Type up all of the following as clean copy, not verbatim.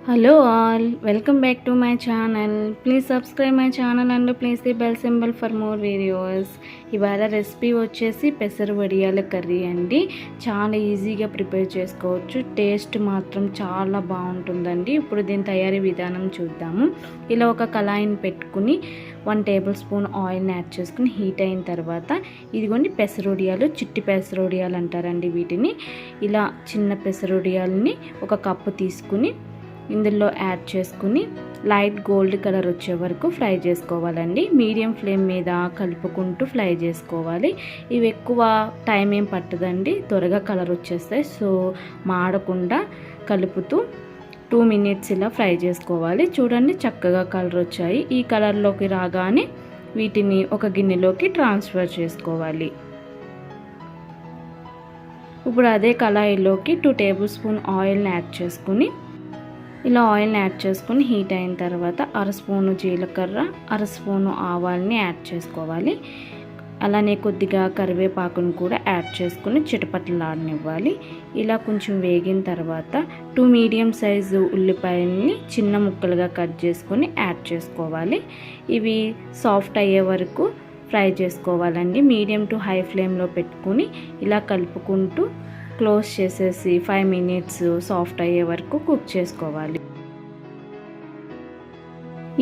Hello all, welcome back to my channel. Please subscribe my channel and please the bell symbol for more videos. ఇవాళ recipe వచ్చేసి పెసర వడియాల curry అండి. చాలా ఈజీగా prepare చేసుకోవచ్చు. Taste మాత్రం చాలా బాగుంటుందండి. ఇప్పుడు దీని తయారీ విధానం చూద్దాము. ఇలా ఒక కళాయిని పెట్టుకుని 1 టేబుల్ స్పూన్ ఆయిల్ని యాడ్ చేసుకుని హీట్ అయిన తర్వాత ఇదిగోండి పెసరొడియాలు, చిట్టి పెసరొడియాలు అంటారండి వీటిని. ఇలా చిన్న పెసరొడియాలని ఒక కప్పు తీసుకుని ఇందులో యాడ్ చేసుకుని లైట్ గోల్డ్ కలర్ వచ్చే వరకు ఫ్రై చేసుకోవాలండి. మీడియం ఫ్లేమ్ మీద కలుపుకుంటూ ఫ్రై చేసుకోవాలి. ఇవి ఎక్కువ టైం ఏం పట్టదండి, త్వరగా కలర్ వచ్చేస్తాయి. సో మాడకుండా కలుపుతూ 2 మినిట్స్ ఇలా ఫ్రై చేసుకోవాలి. చూడండి చక్కగా కలర్ వచ్చాయి. ఈ కలర్లోకి రాగానే వీటిని ఒక గిన్నెలోకి ట్రాన్స్ఫర్ చేసుకోవాలి. ఇప్పుడు అదే కళాయిలోకి 2 టేబుల్ స్పూన్ ఆయిల్ని యాడ్ చేసుకుని ఇలా ఆయిల్ని యాడ్ చేసుకుని హీట్ అయిన తర్వాత 1/2 స్పూను జీలకర్ర, 1/2 స్పూను ఆవాల్ని యాడ్ చేసుకోవాలి. అలానే కొద్దిగా కరివేపాకును కూడా యాడ్ చేసుకుని చిటపటలాడనివ్వాలి. ఇలా కొంచెం వేగిన తర్వాత 2 మీడియం సైజు ఉల్లిపాయల్ని చిన్న ముక్కలుగా కట్ చేసుకొని యాడ్ చేసుకోవాలి. ఇవి సాఫ్ట్ అయ్యే వరకు ఫ్రై చేసుకోవాలండి. మీడియం టు హై ఫ్లేమ్లో పెట్టుకుని ఇలా కలుపుకుంటూ క్లోజ్ చేసేసి 5 మినిట్స్ సాఫ్ట్ అయ్యే వరకు కుక్ చేసుకోవాలి.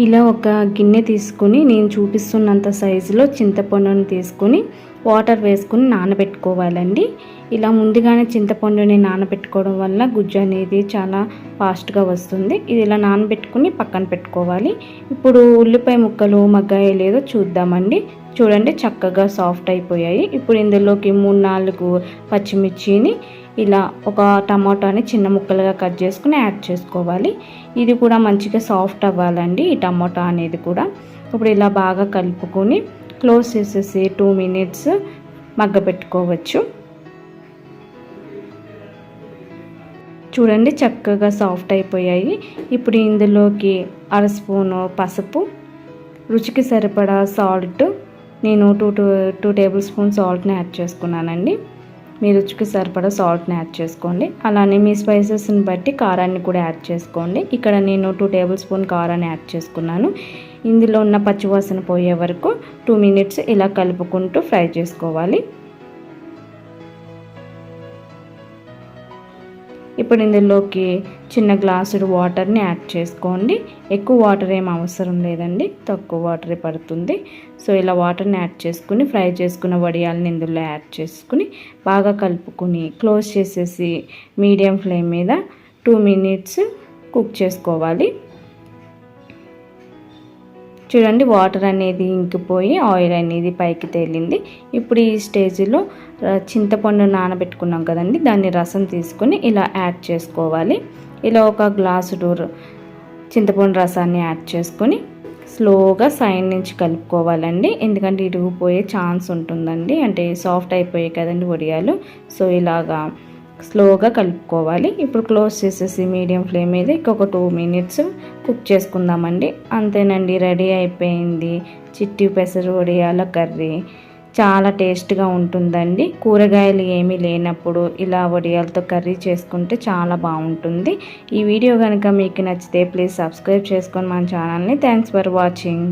ఇలా ఒక గిన్నె తీసుకుని నేను చూపిస్తున్నంత సైజులో చింతపండుని తీసుకుని వాటర్ వేసుకుని నానబెట్టుకోవాలండి. ఇలా ముందుగానే చింతపండుని నానబెట్టుకోవడం వల్ల గుజ్జు అనేది చాలా ఫాస్ట్గా వస్తుంది. ఇది ఇలా నానబెట్టుకుని పక్కన పెట్టుకోవాలి. ఇప్పుడు ఉల్లిపాయ ముక్కలు మగ్గాయో లేదో చూద్దామండి. చూడండి చక్కగా సాఫ్ట్ అయిపోయాయి. ఇప్పుడు ఇందులోకి 3-4 పచ్చిమిర్చిని ఇలా ఒక టమాటాని చిన్న ముక్కలుగా కట్ చేసుకుని యాడ్ చేసుకోవాలి. ఇది కూడా మంచిగా సాఫ్ట్ అవ్వాలండి ఈ టమాటా అనేది కూడా. ఇప్పుడు ఇలా బాగా కలుపుకొని క్లోజ్ చేసేసి 2 మినిట్స్ మగ్గబెట్టుకోవచ్చు. చూడండి చక్కగా సాఫ్ట్ అయిపోయాయి. ఇప్పుడు ఇందులోకి 1/2 స్పూను పసుపు, రుచికి సరిపడా సాల్ట్, నేను 2 టేబుల్ స్పూన్ సాల్ట్ని యాడ్ చేసుకున్నానండి. మీ రుచికి సరిపడా సాల్ట్ని యాడ్ చేసుకోండి. అలానే మీ స్పైసెస్ని బట్టి కారాన్ని కూడా యాడ్ చేసుకోండి. ఇక్కడ నేను 2 టేబుల్ స్పూన్ కారాన్ని యాడ్ చేసుకున్నాను. ఇందులో ఉన్న పచ్చివాసన పోయే వరకు 2 మినిట్స్ ఇలా కలుపుకుంటూ ఫ్రై చేసుకోవాలి. ఇప్పుడు ఇందులోకి చిన్న గ్లాసుడు వాటర్ని యాడ్ చేసుకోండి. ఎక్కువ వాటర్ ఏం అవసరం లేదండి, తక్కువ వాటరే పడుతుంది. సో ఇలా వాటర్ని యాడ్ చేసుకుని ఫ్రై చేసుకున్న వడియాలని ఇందులో యాడ్ చేసుకుని బాగా కలుపుకొని క్లోజ్ చేసేసి మీడియం ఫ్లేమ్ మీద 2 మినిట్స్ కుక్ చేసుకోవాలి. చూడండి వాటర్ అనేది ఇంకిపోయి ఆయిల్ అనేది పైకి తేలింది. ఇప్పుడు ఈ స్టేజ్లో చింతపండు నానబెట్టుకున్నాం కదండి, దాన్ని రసం తీసుకొని ఇలా యాడ్ చేసుకోవాలి. ఇలా ఒక గ్లాసుడు చింతపండు రసాన్ని యాడ్ చేసుకొని స్లోగా సైడ్ నుంచి కలుపుకోవాలండి. ఎందుకంటే ఇరిగిపోయే ఛాన్స్ ఉంటుందండి, అంటే సాఫ్ట్ అయిపోయాయి కదండి వడియాలు. సో ఇలాగా స్లోగా కలుపుకోవాలి. ఇప్పుడు క్లోజ్ చేసేసి మీడియం ఫ్లేమ్ మీద ఇంకొక 2 మినిట్స్ కుక్ చేసుకుందామండి. అంతేనండి, రెడీ అయిపోయింది చిట్టి పెసర వడియాల కర్రీ. చాలా టేస్ట్గా ఉంటుందండి. కూరగాయలు ఏమీ లేనప్పుడు ఇలా వడియాలతో కర్రీ చేసుకుంటే చాలా బాగుంటుంది. ఈ వీడియో కనుక మీకు నచ్చితే ప్లీజ్ సబ్స్క్రైబ్ చేసుకొని మన ఛానల్ని. Thanks for watching.